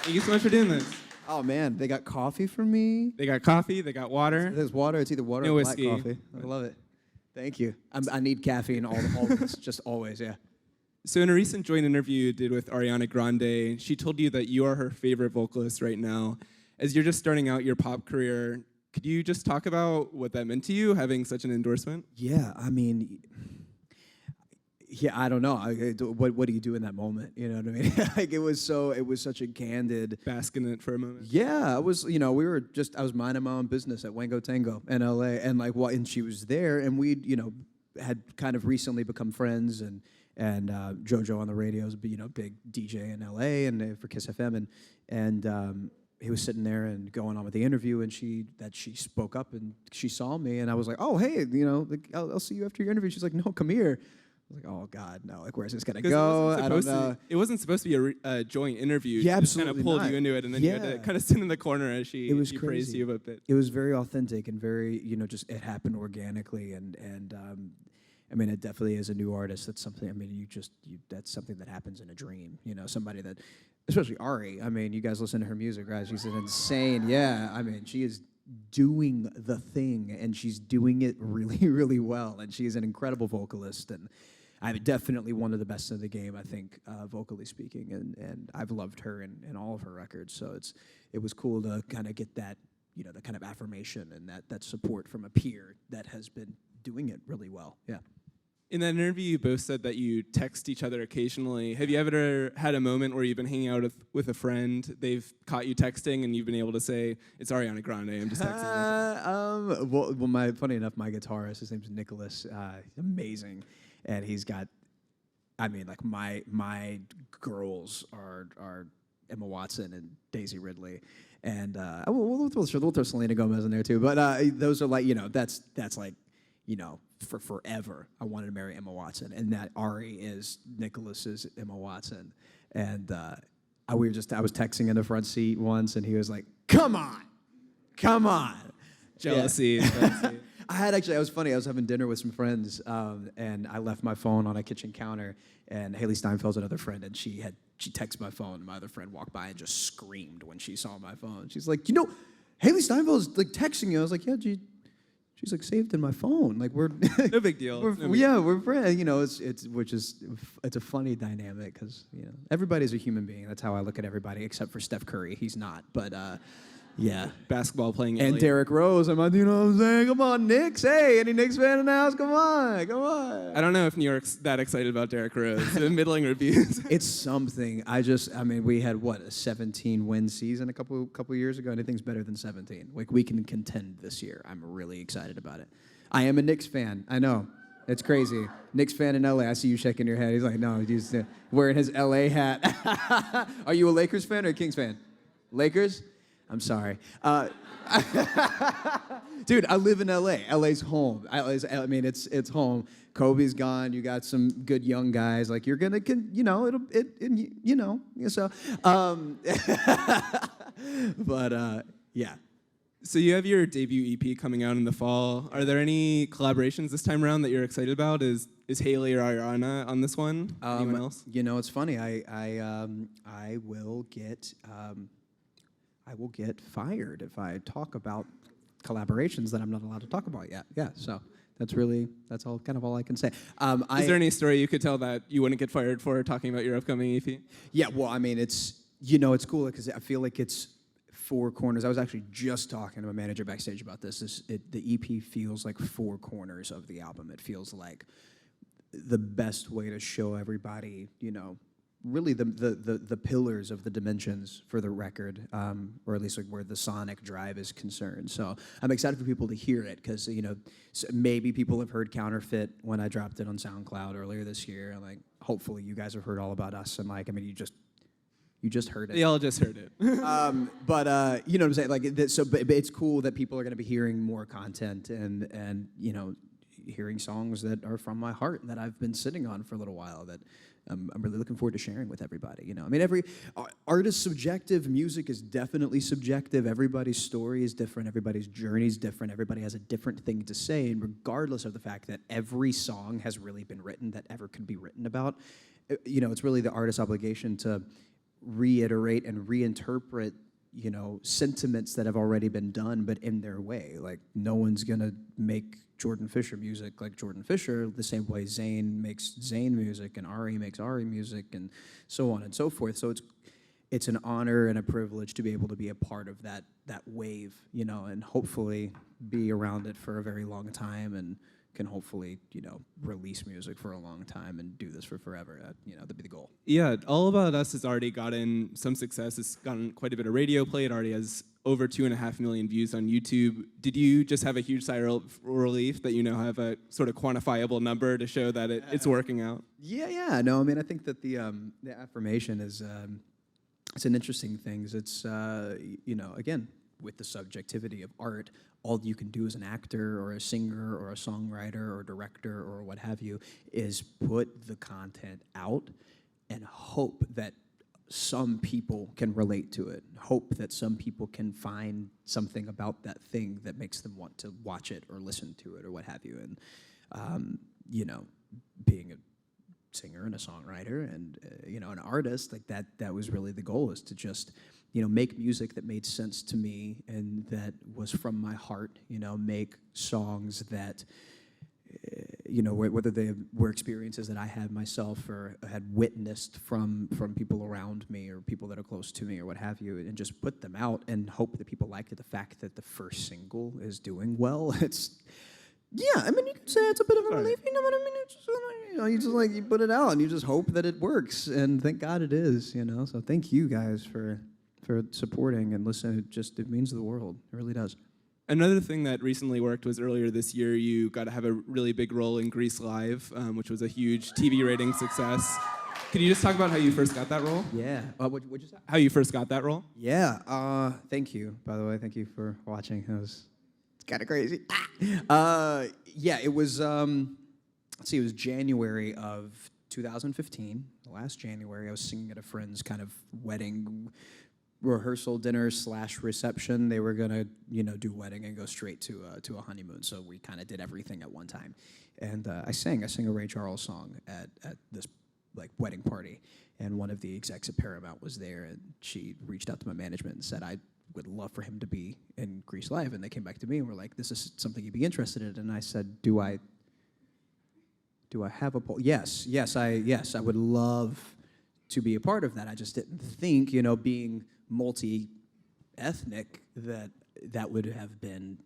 Thank you so much for doing this. Oh man, they got coffee for me. They got coffee, they got water. There's water. It's either water No or black whiskey. coffee. I love it. Thank you. I need caffeine always, just always. Yeah. So in a recent joint interview you did with Ariana Grande, she told you that you are her favorite vocalist right now. As you're just starting out your pop career, could you just talk about what that meant to you, having such an endorsement? Yeah, I mean, yeah, I don't know. What do you do in that moment? You know what I mean? Like it was such a candid. Bask in it for a moment. Yeah, I was, I was minding my own business at Wango Tango in LA, and and she was there, and we, had kind of recently become friends, and JoJo on the radio is, big DJ in LA and for Kiss FM, and he was sitting there and going on with the interview, and she spoke up and she saw me, and I was like, oh hey, I'll see you after your interview. She's like, no, come here. I was like, oh God, no! Like, where's this gonna go? I don't know. It wasn't supposed to be a joint interview. Yeah, she kind absolutely of pulled not. you into it, and then you had to kind of sit in the corner as she praised you a bit. It was very authentic and very, just it happened organically, and I mean, it definitely is a new artist. That's something. I mean, that's something that happens in a dream. Somebody that, especially Ari. I mean, you guys listen to her music, right? She's an insane. Yeah, I mean, she is doing the thing, and she's doing it really, really well. And she is an incredible vocalist, and I'm definitely one of the best in the game, I think, vocally speaking. And I've loved her in all of her records. So it was cool to kind of get that, the kind of affirmation and that support from a peer that has been doing it really well. Yeah. In that interview, you both said that you text each other occasionally. Have you ever had a moment where you've been hanging out with a friend, they've caught you texting, and you've been able to say, it's Ariana Grande, I'm just texting? Well, funny enough, my guitarist, his name's Nicholas, amazing, and he's got, I mean, like my girls are Emma Watson and Daisy Ridley, and we'll throw Selena Gomez in there too, but those are like, that's like, for forever, I wanted to marry Emma Watson, and that Ari is Nicholas's Emma Watson. And I was texting in the front seat once, and he was like, "Come on." Jealousy. Yeah. It was funny. I was having dinner with some friends, and I left my phone on a kitchen counter. And Haley Steinfeld's another friend, and she texted my phone. And my other friend walked by and just screamed when she saw my phone. She's like, Haley Steinfeld's like texting you. I was like, yeah, she's like saved in my phone. Like we're no big deal. We're friends. It's a funny dynamic because everybody's a human being. That's how I look at everybody, except for Steph Curry. He's not, but yeah. Basketball playing. And Derrick Rose. You know what I'm saying? Come on, Knicks. Hey, any Knicks fan in the house? Come on. I don't know if New York's that excited about Derrick Rose. Middling reviews. It's something. We had a 17-win season a couple years ago. Anything's better than 17. Like we can contend this year. I'm really excited about it. I am a Knicks fan. I know. It's crazy. Knicks fan in LA. I see you shaking your head. He's like, no, he's wearing his LA hat. Are you a Lakers fan or a Kings fan? Lakers? I'm sorry. Dude, I live in LA. LA's home. It's home. Kobe's gone. You got some good young guys. Like you're gonna, So, but yeah. So you have your debut EP coming out in the fall. Are there any collaborations this time around that you're excited about? Is Haley or Ariana on this one? Anyone else? It's funny. I will get fired if I talk about collaborations that I'm not allowed to talk about yet. Yeah, so that's all I can say. Is there any story you could tell that you wouldn't get fired for talking about your upcoming EP? Yeah, well, I mean, it's cool because I feel like it's four corners. I was actually just talking to my manager backstage about this. The EP feels like four corners of the album. It feels like the best way to show everybody, really the pillars of the dimensions for the record, or at least like where the sonic drive is concerned. So I'm excited for people to hear it because maybe people have heard Counterfeit when I dropped it on SoundCloud earlier this year, and like hopefully you guys have heard all about us, and like you just heard it. They all just heard it. But you know what I'm saying? Like but it's cool that people are going to be hearing more content and hearing songs that are from my heart that I've been sitting on for a little while that I'm really looking forward to sharing with everybody. I mean, every art is subjective. Music is definitely subjective. Everybody's story is different. Everybody's journey is different. Everybody has a different thing to say. And regardless of the fact that every song has really been written that ever could be written about, it's really the artist's obligation to reiterate and reinterpret, sentiments that have already been done, but in their way. Like, no one's gonna make Jordan Fisher music like Jordan Fisher the same way Zayn makes Zayn music and Ari makes Ari music and so on and so forth. So it's an honor and a privilege to be able to be a part of that wave, and hopefully be around it for a very long time and can hopefully, release music for a long time and do this for forever. That'd be the goal. Yeah, All About Us has already gotten some success. It's gotten quite a bit of radio play. It already has over 2.5 million views on YouTube. Did you just have a huge sigh of relief that you now have a sort of quantifiable number to show that it's working out? Yeah. No, I mean, I think that the affirmation is it's an interesting thing. It's again, with the subjectivity of art, all you can do as an actor or a singer or a songwriter or director or what have you is put the content out and hope that some people can relate to it, hope that some people can find something about that thing that makes them want to watch it or listen to it or what have you. And, being a singer and a songwriter and, an artist, like that was really the goal, is to just, make music that made sense to me and that was from my heart, make songs that, whether they were experiences that I had myself or had witnessed from people around me or people that are close to me or what have you, and just put them out and hope that people liked it. The fact that the first single is doing well, you can say it's a bit of a relief, you know what I mean? It's just, you put it out and you just hope that it works, and thank God it is, So thank you guys for supporting and listening. It means the world. It really does. Another thing that recently worked was earlier this year, you got to have a really big role in Grease Live, which was a huge TV rating success. Could you just talk about how you first got that role? Yeah. What'd you say? How you first got that role? Yeah. Thank you, by the way. Thank you for watching. It's kind of crazy. Yeah, it was, it was January of 2015, last January. I was singing at a friend's kind of wedding rehearsal dinner / reception. They were gonna, do wedding and go straight to a honeymoon. So we kind of did everything at one time. And I sang a Ray Charles song at this wedding party. And one of the execs at Paramount was there, and she reached out to my management and said, I would love for him to be in Grease Live. And they came back to me and were like, this is something you'd be interested in. And I said, do I have a poll? Yes, I would love to be a part of that. I just didn't think, being multi-ethnic, that would have been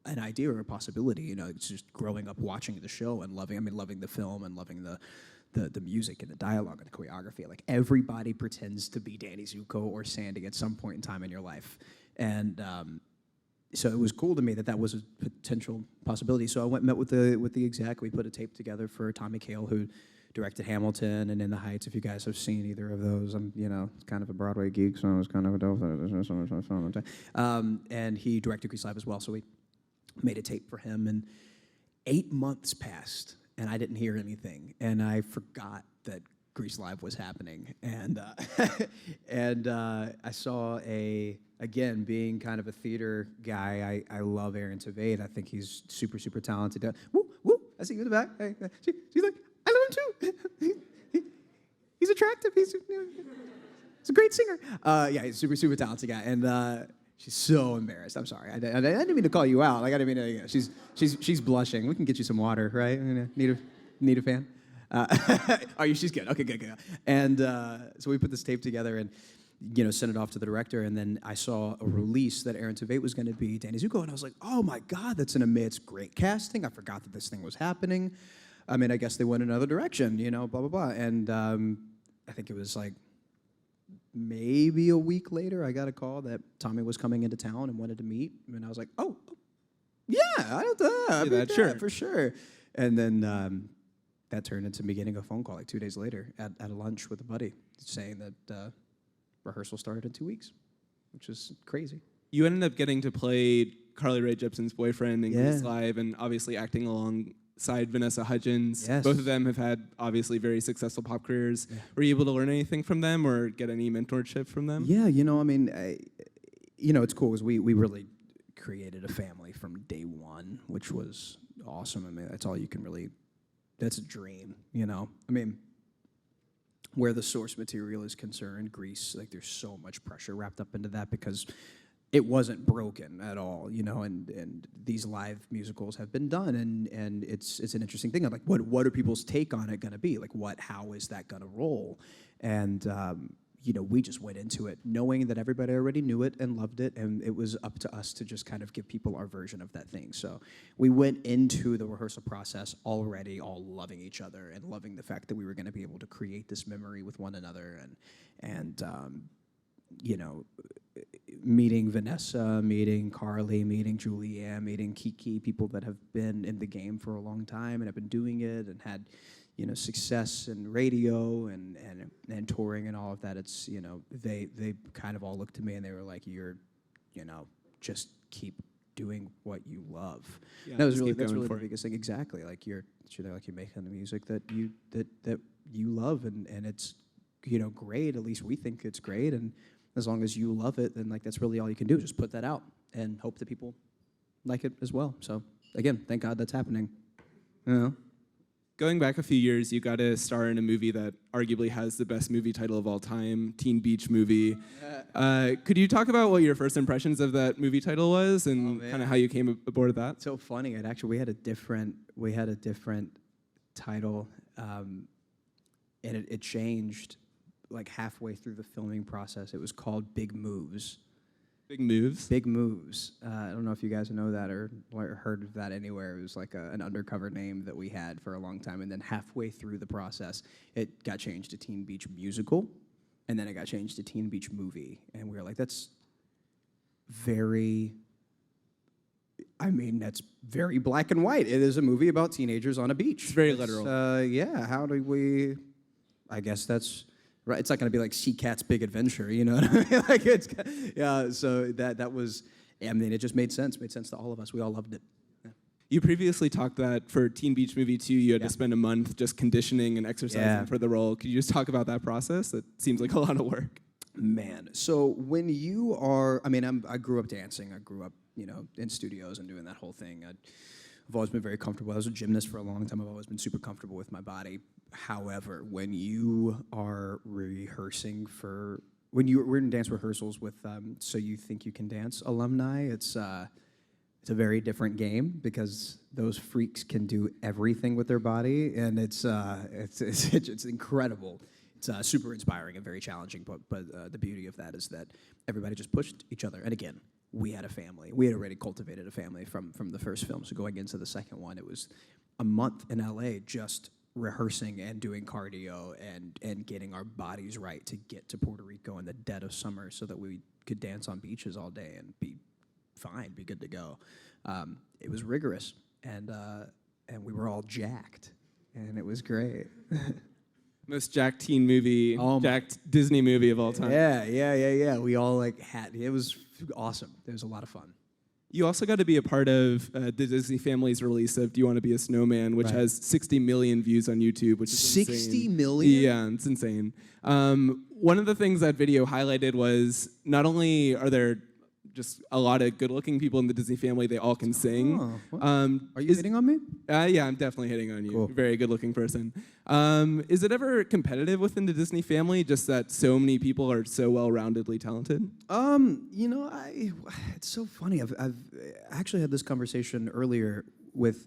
an idea or a possibility. It's just growing up watching the show and loving the film and loving the music and the dialogue and the choreography. Like, everybody pretends to be Danny Zuko or Sandy at some point in time in your life. And so it was cool to me that was a potential possibility. So I went and met with the exec. We put a tape together for Tommy Kail, who directed Hamilton and In the Heights. If you guys have seen either of those, I'm kind of a Broadway geek, so I was kind of a dope. And he directed Grease Live as well. So we made a tape for him, and 8 months passed, and I didn't hear anything, and I forgot that Grease Live was happening, and I saw again, being kind of a theater guy, I love Aaron Tveit. I think he's super, super talented. Woo, woo! I see you in the back. Hey, she's like, I love him too. He's attractive. He's a great singer. Yeah, he's a super, super talented guy, and she's so embarrassed. I'm sorry. I didn't mean to call you out. Like, I didn't mean to. She's blushing. We can get you some water, right? Need a fan? She's good. Okay, good. And so we put this tape together and, sent it off to the director. And then I saw a release that Aaron Tveit was going to be Danny Zuko. And I was like, oh my God, it's great casting. I forgot that this thing was happening. I guess they went another direction, blah, blah, blah. And I think it was maybe a week later, I got a call that Tommy was coming into town and wanted to meet. And I was like, oh, yeah, sure. For sure. And then that turned into me getting a phone call 2 days later at a lunch with a buddy saying that rehearsal started in 2 weeks, which is crazy. You ended up getting to play Carly Rae Jepsen's boyfriend in Grease Live, and obviously acting alongside Vanessa Hudgens. Yes. Both of them have had obviously very successful pop careers. Yeah. Were you able to learn anything from them or get any mentorship from them? Yeah, it's cool because we really created a family from day one, which was awesome. That's all you can really. That's a dream, where the source material is concerned, Grease, like there's so much pressure wrapped up into that because it wasn't broken at all, you know, and these live musicals have been done, and it's an interesting thing. I'm like, what are people's take on it going to be? Like, how is that going to roll? And you know, we just went into it knowing that everybody already knew it and loved it, and it was up to us to just kind of give people our version of that thing. So we went into the rehearsal process already all loving each other and loving the fact that we were going to be able to create this memory with one another, and you know, meeting Vanessa, meeting Carly, meeting Julianne, meeting Kiki, people that have been in the game for a long time and have been doing it and had, you know, success in radio and touring and all of that. It's, you know, they kind of all looked to me and they were like, you're, you know, just keep doing what you love. Yeah, That was just really keep that's going really for the it. biggest thing. Exactly, like you're making the music that you love, and it's, you know, great. At least we think it's great, and as long as you love it, then like that's really all you can do. Just put that out and hope that people like it as well. So again, thank God that's happening. You know? Going back a few years, you got to star in a movie that arguably has the best movie title of all time, Teen Beach Movie. Could you talk about what your first impressions of that movie title was and kind of how you came aboard that? So funny. We had a different title, and it changed like halfway through the filming process. It was called Big Moves. Big Moves? Big Moves. I don't know if you guys know that or heard of that anywhere. It was like an undercover name that we had for a long time. And then halfway through the process, it got changed to Teen Beach Musical. And then it got changed to Teen Beach Movie. And we were like, that's very black and white. It is a movie about teenagers on a beach. It's very literal. Yeah, how do we... I guess that's... Right, it's not going to be like Sea Cat's Big Adventure, you know what I mean? Like it's, yeah. So that was, I mean, it just made sense. Made sense to all of us. We all loved it. Yeah. You previously talked that for Teen Beach Movie 2, you had to spend a month just conditioning and exercising for the role. Could you just talk about that process? It seems like a lot of work. Man, so when you are, I mean, I grew up dancing. I grew up, you know, in studios and doing that whole thing. I've always been very comfortable. I was a gymnast for a long time. I've always been super comfortable with my body. However, when you are rehearsing we're in dance rehearsals with So You Think You Can Dance alumni, it's a very different game because those freaks can do everything with their body, and it's incredible. It's super inspiring and very challenging, but the beauty of that is that everybody just pushed each other. And again, we had a family. We had already cultivated a family from the first film. So going into the second one, it was a month in LA just rehearsing and doing cardio and getting our bodies right to get to Puerto Rico in the dead of summer so that we could dance on beaches all day and be fine, be good to go. It was rigorous, and we were all jacked, and it was great. Most jacked teen movie, jacked Disney movie of all time. Yeah. We all it was awesome. It was a lot of fun. You also got to be a part of the Disney family's release of Do You Want to Be a Snowman, which has 60 million views on YouTube, which is 60 million? Yeah, it's insane. One of the things that video highlighted was not only are there just a lot of good-looking people in the Disney family, they all can sing. Are you hitting on me? Yeah, I'm definitely hitting on you. Cool. Very good-looking person. Is it ever competitive within the Disney family, just that so many people are so well-roundedly talented? You know, it's so funny. I've actually had this conversation earlier with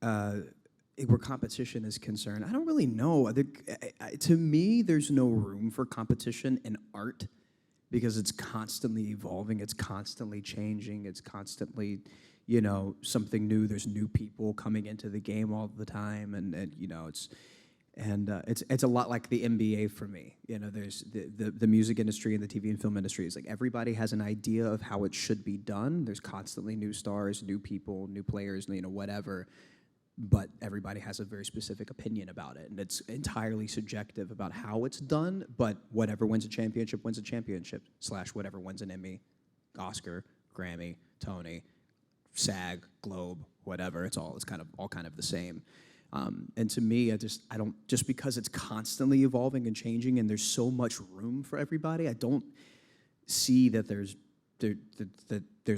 where competition is concerned. I don't really know. To me, there's no room for competition in art because it's constantly evolving, it's constantly changing, it's constantly, you know, something new. There's new people coming into the game all the time, and you know, it's a lot like the NBA for me. You know, there's the music industry and the TV and film industry. It's like everybody has an idea of how it should be done. There's constantly new stars, new people, new players, you know, whatever. But everybody has a very specific opinion about it, and it's entirely subjective about how it's done, but whatever wins a championship, / whatever wins an Emmy, Oscar, Grammy, Tony, SAG, Globe, whatever, it's kind of the same. And to me, I don't, just because it's constantly evolving and changing and there's so much room for everybody, I don't see that there's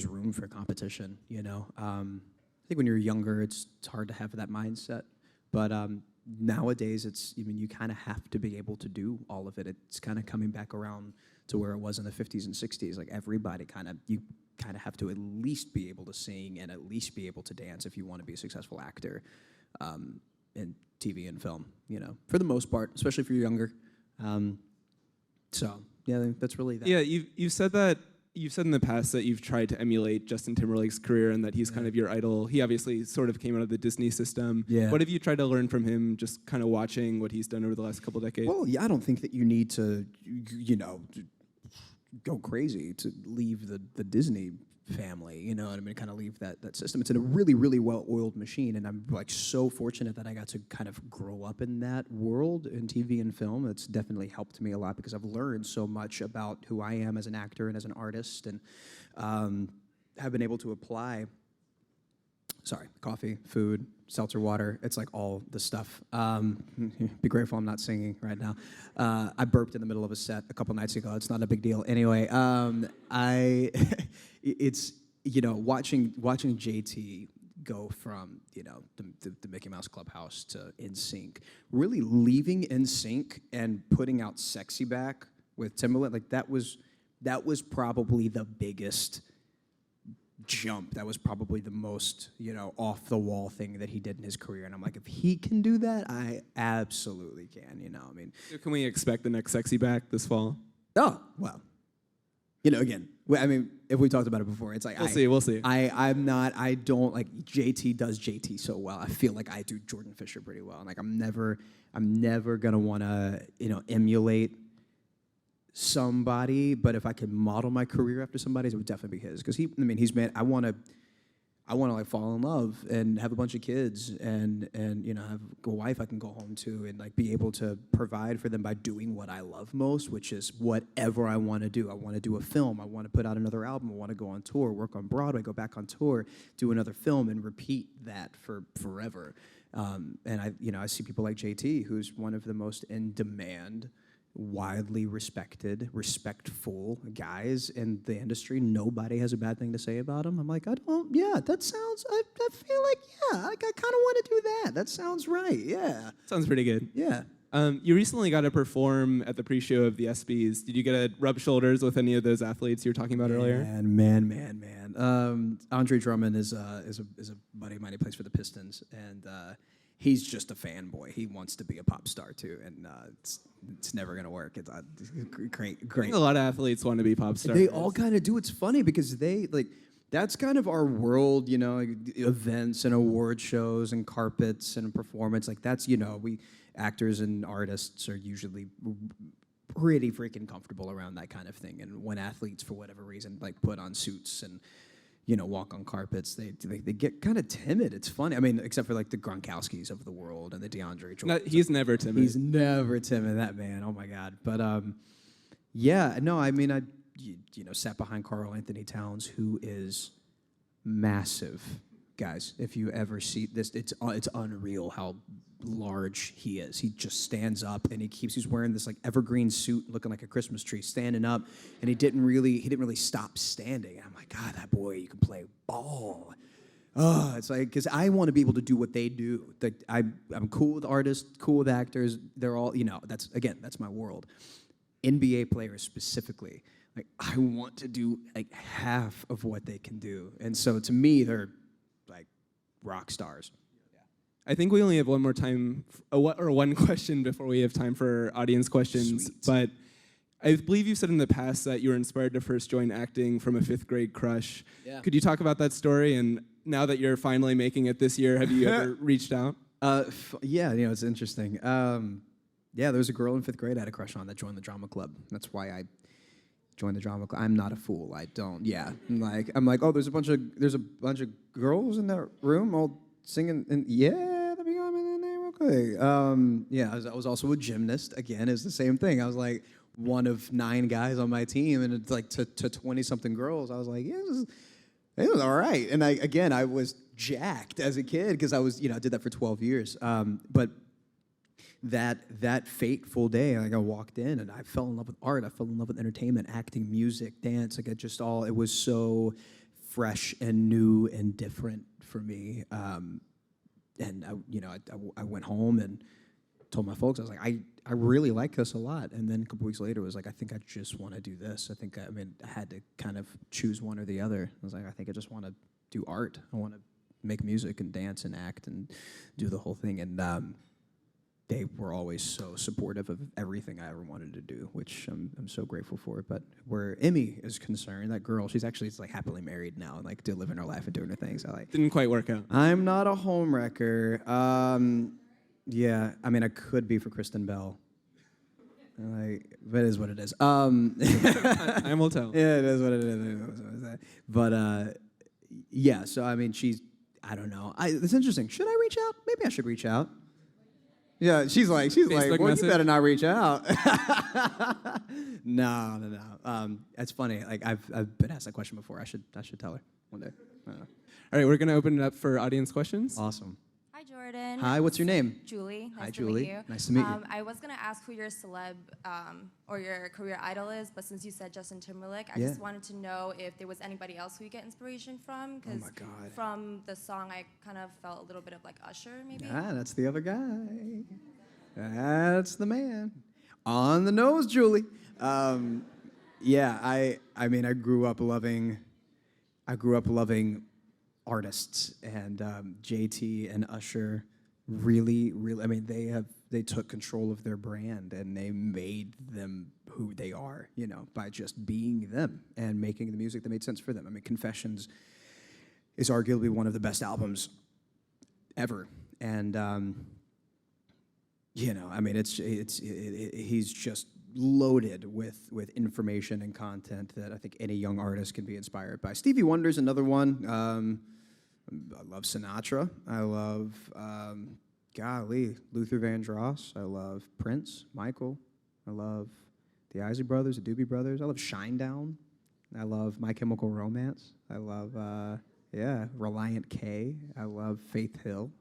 room for competition, you know? I think when you're younger, it's hard to have that mindset. But nowadays you kind of have to be able to do all of it. It's kind of coming back around to where it was in the 50s and 60s. Like everybody you kind of have to at least be able to sing and at least be able to dance if you want to be a successful actor in TV and film, for the most part, especially if you're younger. So yeah, I think that's really that. Yeah, you've said that. You've said in the past that you've tried to emulate Justin Timberlake's career and that he's kind of your idol. He obviously sort of came out of the Disney system. Yeah. What have you tried to learn from him, just kind of watching what he's done over the last couple decades? Well, yeah, I don't think that you need to, go crazy to leave the Disney family, you know what I mean, kind of leave that system. It's in a really, really well-oiled machine, and I'm like so fortunate that I got to kind of grow up in that world in TV and film. It's definitely helped me a lot because I've learned so much about who I am as an actor and as an artist, and have been able to apply coffee, food, seltzer water. It's like all the stuff. Be grateful I'm not singing right now. I burped in the middle of a set a couple nights ago. It's not a big deal. Anyway, it's watching JT go from the Mickey Mouse Clubhouse to NSYNC, really leaving NSYNC and putting out Sexy Back with Timberlake. Like that was probably the biggest jump. That was probably the most, off the wall thing that he did in his career. And I'm like, if he can do that, I absolutely can, I mean. So can we expect the next Sexy Back this fall? Oh, well, again, I mean, if we talked about it before, it's like, We'll see. I don't like JT does JT so well. I feel like I do Jordan Fisher pretty well. And like, I'm never going to want to, emulate somebody, but if I could model my career after somebody's, it would definitely be his. Because he's made. I want to like fall in love and have a bunch of kids and have a wife I can go home to and like be able to provide for them by doing what I love most, which is whatever I want to do. I want to do a film. I want to put out another album. I want to go on tour, work on Broadway, go back on tour, do another film, and repeat that for forever. And I see people like JT, who's one of the most in demand, widely respected, respectful guys in the industry. Nobody has a bad thing to say about him. I'm like, I feel like, I kind of want to do that. That sounds right, yeah. Sounds pretty good. Yeah. You recently got to perform at the pre-show of the ESPYs. Did you get to rub shoulders with any of those athletes you were talking about earlier? Man. Andre Drummond is a buddy of mine. He plays for the Pistons, and he's just a fanboy. He wants to be a pop star too, and it's never gonna work. It's great. I think a lot of athletes want to be pop stars. They all kind of do. It's funny because that's kind of our world, events and award shows and carpets and performance. Like that's we actors and artists are usually pretty freaking comfortable around that kind of thing. And when athletes, for whatever reason, like put on suits and walk on carpets, they get kind of timid. It's funny. I mean, except for like the Gronkowskis of the world and the DeAndre Jordan. He's never timid. He's never timid, that man. Oh my God. But yeah, no, I mean, I sat behind Karl Anthony Towns, who is massive. Guys, if you ever see this, it's unreal how large he is. He just stands up and he's wearing this like evergreen suit looking like a Christmas tree, standing up, and he didn't really stop standing. And I'm like, God, that boy, you can play ball. Oh, it's like, because I want to be able to do what they do. Like I'm cool with artists, cool with actors. They're all, that's my world. NBA players specifically, like I want to do like half of what they can do. And so to me, they're like rock stars. I think we only have one more time, one question before we have time for audience questions. Sweet. But I believe you said in the past that you were inspired to first join acting from a 5th grade crush. Yeah. Could you talk about that story? And now that you're finally making it this year, have you ever reached out? Yeah, it's interesting. There was a girl in 5th grade I had a crush on that joined the drama club. That's why I joined the drama club. I'm not a fool. I don't. Yeah. I'm like, oh, there's a bunch of girls in that room all singing, and let me go in there real quick. I was also a gymnast. Again, it's the same thing. I was like one of 9 guys on my team, and it's like to 20-something girls. I was like, it was all right. And I was jacked as a kid because I was, I did that for 12 years. But that fateful day, like I walked in and I fell in love with art. I fell in love with entertainment, acting, music, dance. Like it was so fresh and new and different for me. I went home and told my folks, I was like, I really like this a lot. And then a couple weeks later, it was like, I think I just want to do this. I had to kind of choose one or the other. I was like, I think I just want to do art. I want to make music and dance and act and do the whole thing. And they were always so supportive of everything I ever wanted to do, which I'm so grateful for. But where Emmy is concerned, that girl, she's like happily married now and like living her life and doing her things. Didn't quite work out. I'm not a homewrecker. Yeah, I mean, I could be for Kristen Bell. But it is what it is. Time will tell. Yeah, it is what it is. But yeah, so I mean, I don't know. It's interesting. Should I reach out? Maybe I should reach out. Yeah, she's like, well, message? you better not reach out. No. It's funny. Like I've been asked that question before. I should tell her one day. All right, we're gonna open it up for audience questions. Awesome. Hi, Jordan. Hi, what's your name? Julie. Nice Hi, to Julie. meet you. Nice to meet you. I was going to ask who your celeb or your career idol is, but since you said Justin Timberlake, I Yeah. just wanted to know if there was anybody else who you get inspiration from. Oh my God. From the song, I kind of felt a little bit of like Usher, maybe. That's the other guy. That's the man. On the nose, Julie. Yeah, I mean, I grew up loving artists, and JT and Usher really, I mean, they took control of their brand and they made them who they are, by just being them and making the music that made sense for them. I mean, Confessions is arguably one of the best albums ever, and I mean, he's just loaded with information and content that I think any young artist can be inspired by. Stevie Wonder's another one. I love Sinatra. I love, Luther Vandross. I love Prince, Michael. I love the Isley Brothers, the Doobie Brothers. I love Shinedown. I love My Chemical Romance. I love, Reliant K. I love Faith Hill.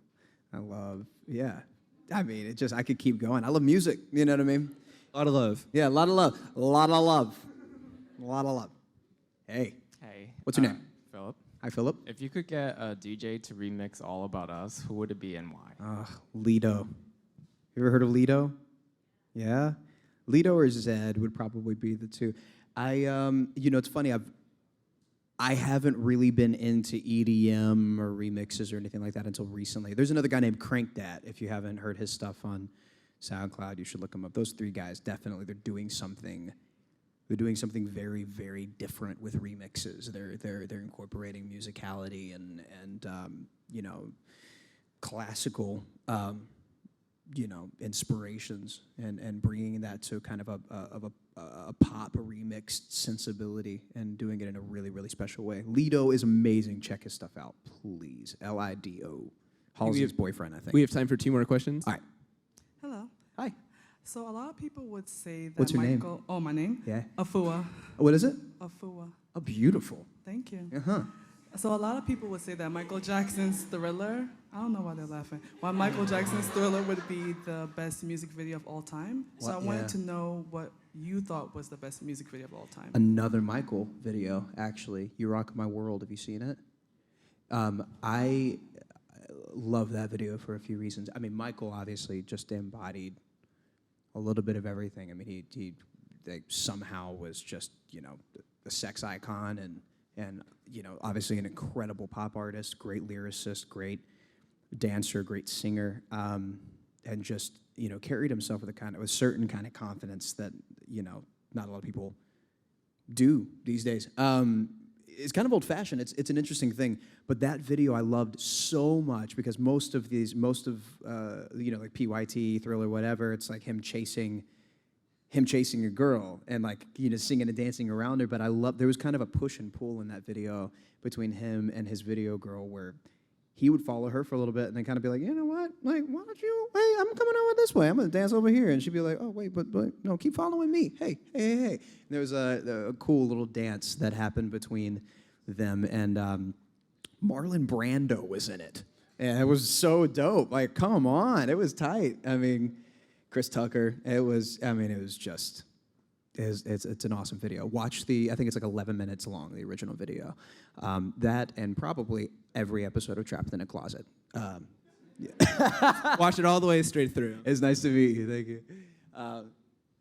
I love, I mean, I could keep going. I love music, you know what I mean? A lot of love. Yeah, a lot of love. A lot of love. A lot of love. Hey. Hey. What's your name? Philip. Hi, Philip. If you could get a DJ to remix All About Us, who would it be and why? Lido. You ever heard of Lido? Yeah? Lido or Zed would probably be the two. It's funny, I haven't really been into EDM or remixes or anything like that until recently. There's another guy named Crankdat. If you haven't heard his stuff on SoundCloud, you should look him up. Those three guys, definitely, they're doing something very, very different with remixes. They're incorporating musicality and classical inspirations and bringing that to kind of a pop remixed sensibility and doing it in a really, really special way. Lido is amazing. Check his stuff out, please. Lido. Halsey's boyfriend, I think. We have time for 2 more questions. All right. Hello. Hi. So a lot of people would say that What's your name? Michael. Oh, my name? Yeah. Afua. What is it? Afua. Oh, beautiful. Thank you. Uh-huh. So a lot of people would say that Michael Jackson's Thriller. I don't know why they're laughing. Why Michael Jackson's Thriller would be the best music video of all time. So I wanted to know what you thought was the best music video of all time. Another Michael video, actually. You Rock My World. Have you seen it? I love that video for a few reasons. I mean, Michael obviously just embodied a little bit of everything. I mean, he somehow was just, a sex icon and obviously an incredible pop artist, great lyricist, great dancer, great singer, and just, carried himself with a certain kind of confidence that, not a lot of people do these days. It's kind of old-fashioned. It's an interesting thing, but that video I loved so much because most of like PYT, Thriller, whatever, it's like him chasing a girl and singing and dancing around her. But there was kind of a push and pull in that video between him and his video girl where he would follow her for a little bit and then kind of be like, you know what, like, why don't you, hey, I'm coming over this way, I'm gonna dance over here. And she'd be like, oh, wait, but no, keep following me. Hey. And there was a cool little dance that happened between them, and Marlon Brando was in it. And it was so dope. Like, come on, it was tight. I mean, Chris Tucker, it's an awesome video. Watch I think it's like 11 minutes long, the original video. That and probably every episode of Trapped in a Closet. Watch it all the way straight through. It's nice to meet you. Thank you. I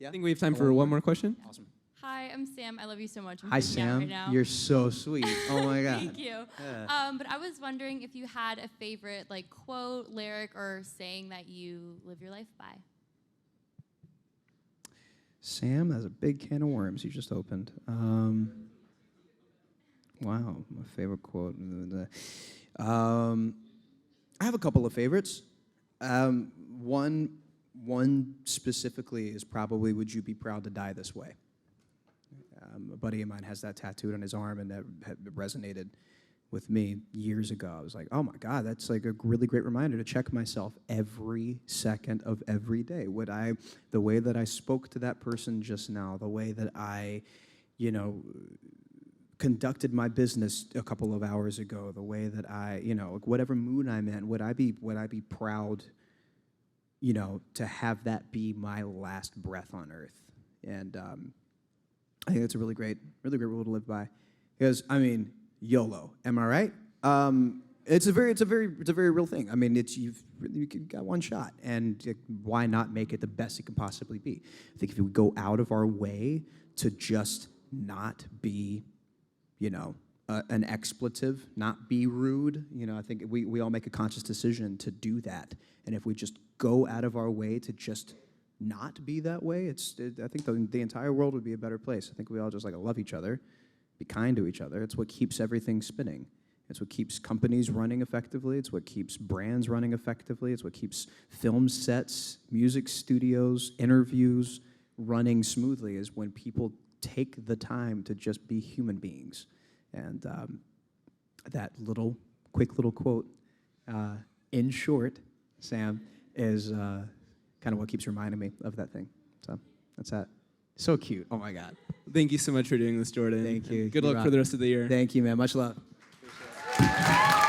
think we have time for one more question. Awesome. Hi, I'm Sam. I love you so much. I'm Hi, freaking out Sam. right now. You're so sweet. Oh my God. Thank you. Yeah. But I was wondering if you had a favorite like quote, lyric, or saying that you live your life by. Sam, that's a big can of worms you just opened. Wow, my favorite quote. I have a couple of favorites. One specifically is probably, "Would you be proud to die this way?" A buddy of mine has that tattooed on his arm, and that resonated with me years ago. I was like, oh my God, that's like a really great reminder to check myself every second of every day. The way that I spoke to that person just now, the way that I, conducted my business a couple of hours ago, the way that I, whatever mood I'm in, would I be proud, to have that be my last breath on earth? And I think that's a really great rule to live by. Because, YOLO, am I right? It's a very real thing. I mean, you got one shot, and why not make it the best it can possibly be? I think if we go out of our way to just not be, an expletive, not be rude, I think we all make a conscious decision to do that. And if we just go out of our way to just not be that way, I think the entire world would be a better place. I think we all just love each other, be kind to each other. It's what keeps everything spinning. It's what keeps companies running effectively. It's what keeps brands running effectively. It's what keeps film sets, music studios, interviews running smoothly, is when people take the time to just be human beings. And that quick little quote, in short, Sam, is kind of what keeps reminding me of that thing. So that's that. So cute. Oh, my God. Thank you so much for doing this, Jordan. Thank you. Good luck for the rest of the year. Thank you, man. Much love. Appreciate it.